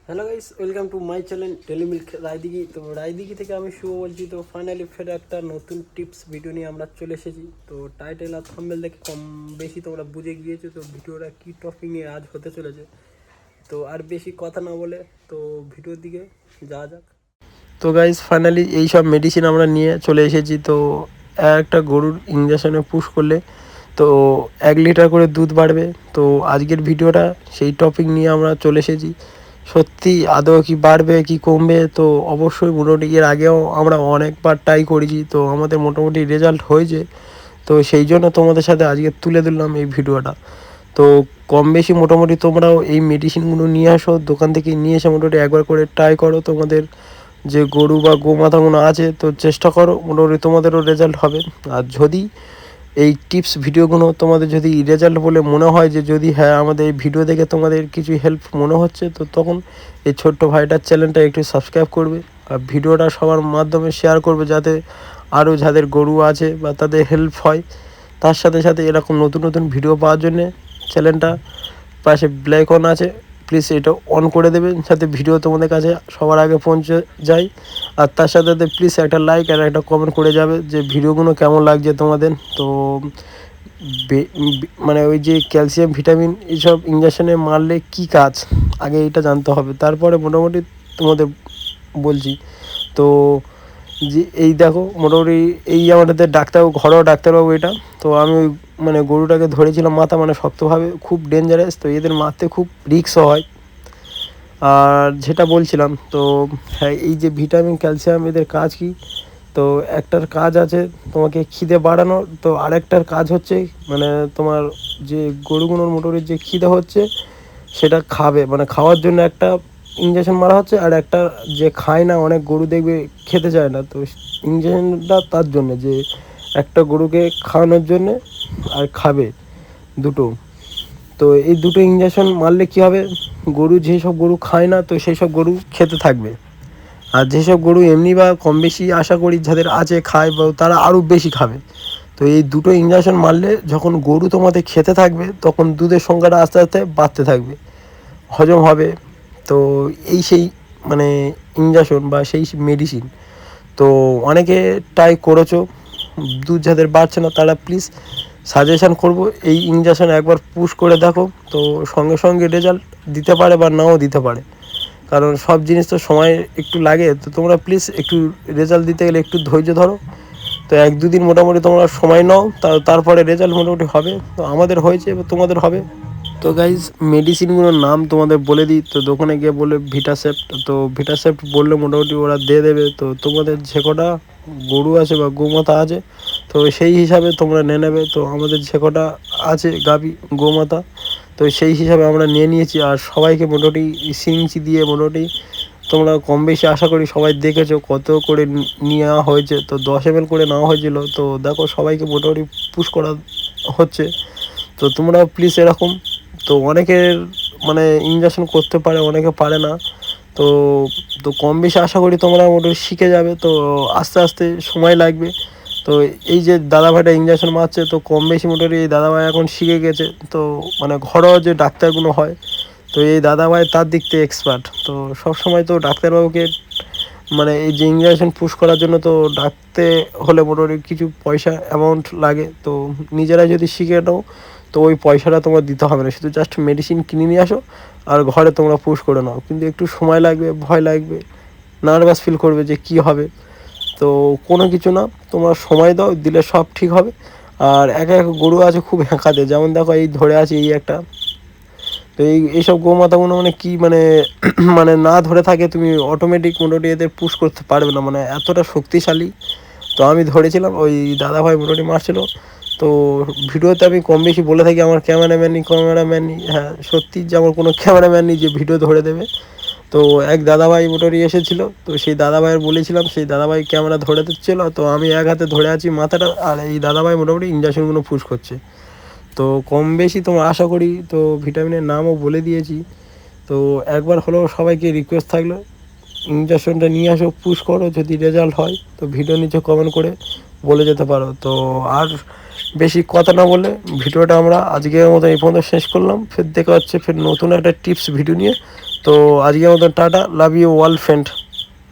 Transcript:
Hello guys, welcome to my channel টেলিমিল্ক রায়দিঘি। তো রায়দিঘি থেকে আমি শুভ বলছি। তো ফাইনালি ফের একটা নতুন টিপস ভিডিও নিয়ে আমরা চলে এসেছি। তো টাইটেল আর থাম্বনেল দেখে কম বেশি তোমরা বুঝে গিয়েছো তো ভিডিওটা কী টপিক নিয়ে আজ হতে চলেছে। তো আর বেশি কথা না বলে তো ভিডিওর দিকে যাওয়া যাক। তো গাইস ফাইনালি এই সব মেডিসিন আমরা নিয়ে চলে এসেছি। তো একটা গরুর ইঞ্জেকশনে পুশ করলে তো 1 লিটার করে দুধ বাড়বে। তো আজকের ভিডিওটা সেই টপিক নিয়ে আমরা চলে এসেছি। সত্যি আদৌ কি বাড়বে কি কমবে, তো অবশ্যই মোটামুটি এর আগেও আমরা অনেকবার ট্রাই করেছি, তো আমাদের মোটামুটি রেজাল্ট হয়েছে। তো সেই জন্য তোমাদের সাথে আজকে তুলে দিলাম এই ভিডিওটা। তো কম বেশি মোটামুটি তোমরাও এই মেডিসিনগুলো নিয়ে আসো, দোকান থেকে নিয়ে এসে মোটামুটি একবার করে ট্রাই করো। তোমাদের যে গরু বা গোমাতাগুলো আছে তো চেষ্টা করো, মোটামুটি তোমাদেরও রেজাল্ট হবে। আর যদি এই টিপস ভিডিওগুলো তোমাদের যদি রেজাল্ট বলে মনে হয় যে যদি হ্যাঁ আমাদের এই ভিডিও দেখে তোমাদের কিছু হেল্প মনে হচ্ছে, তো তখন এই ছোট্ট ভাইটার চ্যানেলটা একটু সাবস্ক্রাইব করবে আর ভিডিওটা সবার মাধ্যমে শেয়ার করবে, যাতে আরও যাদের গরু আছে বা তাদের হেল্প হয়। তার সাথে সাথে এরকম নতুন নতুন ভিডিও পাওয়ার জন্যে চ্যানেলটা পাশে ব্ল্যাক অন আছে, প্লিজ এটা অন করে দেবেন যাতে ভিডিও তোমাদের কাছে সবার আগে পৌঁছে যায়। আর তার সাথে সাথে প্লিজ একটা লাইক আর একটা কমেন্ট করে যাবে যে ভিডিওগুলো কেমন লাগছে তোমাদের। তো মানে ওই যে ক্যালসিয়াম ভিটামিন এইসব ইঞ্জেকশনে মারলে কি কাজ আগে এটা জানতে হবে, তারপরে মোটামুটি তোমাদের বলছি। তো যে এই দেখো মোটামুটি এই আমাদের ডাক্তারবাবু, ঘরোয়া ডাক্তারবাবু এটা। তো আমি ওই মানে গরুটাকে ধরেছিলাম মাথা মানে শক্তভাবে, খুব ডেঞ্জারাস, তো এদের মারতে খুব রিস্কও হয়। আর যেটা বলছিলাম, তো হ্যাঁ এই যে ভিটামিন ক্যালসিয়াম এদের কাজ কি, তো একটার কাজ আছে তোমাকে খিদে বাড়ানো, তো আরেকটার কাজ হচ্ছে মানে তোমার যে গরুগুলোর মোটরের যে খিদে হচ্ছে সেটা খাবে, মানে খাওয়ার জন্য একটা ইঞ্জেকশন মারা হচ্ছে। আর একটা যে খায় না, অনেক গরু দেখবে খেতে চায় না, তো ইঞ্জেকশনটা তার জন্যে যে একটা গরুকে খাওয়ানোর জন্যে আর খাবে দুটো। তো এই দুটো ইঞ্জেকশন মারলে কী হবে, গরু যেসব গরু খায় না তো সেই সব গরু খেতে থাকবে। আর যেসব গরু এমনি বা কম বেশি আশা করি যাদের আছে খায় বা তারা আরও বেশি খাবে। তো এই দুটো ইঞ্জেকশন মারলে যখন গরু তোমাদের খেতে থাকবে তখন দুধের সংখ্যাটা আস্তে আস্তে বাড়তে থাকবে, হজম হবে। তো এই সেই মানে ইঞ্জেকশন বা সেই মেডিসিন। তো অনেকে ট্রাই করেছো, দুধ যাদের বাড়ছে না তারা প্লিজ সাজেশান করব এই ইঞ্জেকশন একবার পুশ করে দেখো। তো সঙ্গে সঙ্গে রেজাল্ট দিতে পারে বা নাও দিতে পারে, কারণ সব জিনিস তো সময় একটু লাগে। তো তোমরা প্লিজ একটু রেজাল্ট দিতে গেলে একটু ধৈর্য ধরো। তো 1-2 দিন মোটামুটি তোমরা সময় নাও, তারপরে রেজাল্ট মোটামুটি হবে। তো আমাদের হয়েছে, এবার তোমাদের হবে। তো গাইজ মেডিসিনগুলোর নাম তোমাদের বলে দিই। তো দোকানে গিয়ে বলে ভিটাসেপ্ট, তো ভিটাসেপ্ট বললে মোটামুটি ওরা দিয়ে দেবে। তো তোমাদের যে কটা গরু আছে বা গোমাতা আছে তো সেই হিসাবে তোমরা নিয়ে নেবে। তো আমাদের যে কটা আছে গাভী গোমাতা তো সেই হিসাবে আমরা নিয়ে নিয়েছি। আর সবাইকে মোটামুটি সিরিঞ্জ দিয়ে মোটামুটি তোমরা কম বেশি আশা করি সবাই দেখেছো কত করে নেওয়া হয়েছে। তো 10 ml করে নেওয়া হয়েছিল। তো দেখো সবাইকে মোটামুটি পুশ করা হচ্ছে। তো তোমরা প্লিজ এরকম, তো অনেকের মানে ইঞ্জেকশন করতে পারে অনেকে পারে না। তো তো কম বেশি আশা করি তোমরা মোটামুটি শিখে যাবে। তো আস্তে আস্তে সময় লাগবে। তো এই যে দাদাভাইটা ইঞ্জেকশন মারছে তো কম বেশি মোটামুটি এই দাদাভাই এখন শিখে গেছে। তো মানে ঘরোয়া যে ডাক্তারগুলো হয় তো এই দাদাভাই তার দিক থেকে এক্সপার্ট। তো সব সময় তো ডাক্তারবাবুকে মানে এই যে ইঞ্জেকশন পুশ করার জন্য তো ডাকতে হলে মোটামুটি কিছু পয়সা অ্যামাউন্ট লাগে। তো নিজেরা যদি শিখে নাও তো ওই পয়সাটা তোমার দিতে হবে না, শুধু জাস্ট মেডিসিন কিনে নিয়ে আসো আর ঘরে তোমরা পুশ করে নাও। কিন্তু একটু সময় লাগবে, ভয় লাগবে, নার্ভাস ফিল করবে যে কি হবে। তো কোনো কিছু না, তোমরা সময় দাও, দিলে সব ঠিক হবে। আর এক এক গরু আছে খুব হ্যাঁকাতে, যেমন দেখো এই ধরে আছে এই একটা। তো এইসব গোমাতাগুলো মানে কি মানে মানে না ধরে থাকে তুমি অটোমেটিক মোটামুটি এদের পুশ করতে পারবে না, মানে এতটা শক্তিশালী। তো আমি ধরেছিলাম, ওই দাদাভাই মোটামুটি মারছিল। তো ভিডিওতে আমি কম বেশি বলে থাকি আমার ক্যামেরাম্যান নেই। হ্যাঁ সত্যি যে আমার কোনো ক্যামেরাম্যান নেই যে ভিডিও ধরে দেবে। তো এক দাদাভাই মোটামুটি এসেছিলো, তো সেই দাদাভাইয়ের বলেছিলাম, সেই দাদাভাই ক্যামেরা ধরে দিচ্ছিলো। তো আমি এক হাতে ধরে আছি মাথাটা, আর এই দাদাভাই মোটামুটি ইঞ্জেকশনগুলো পুশ করছে। তো কম বেশি তোমার আশা করি তো ভিটামিনের নামও বলে দিয়েছি। তো একবার হলেও সবাইকে রিকোয়েস্ট থাকলো ইঞ্জেকশনটা নিয়ে আসো, পুশ করো, যদি রেজাল্ট হয় তো ভিডিও নিচে কমেন্ট করে বলে যেতে পারো। তো আর বেশি কথা না বলে ভিডিওটা আমরা আজকের মতো এই পর্যন্ত শেষ করলাম। ফের দেখা হচ্ছে ফের নতুন একটা টিপস ভিডিও নিয়ে। তো আজকের মতো tata, love you all friend.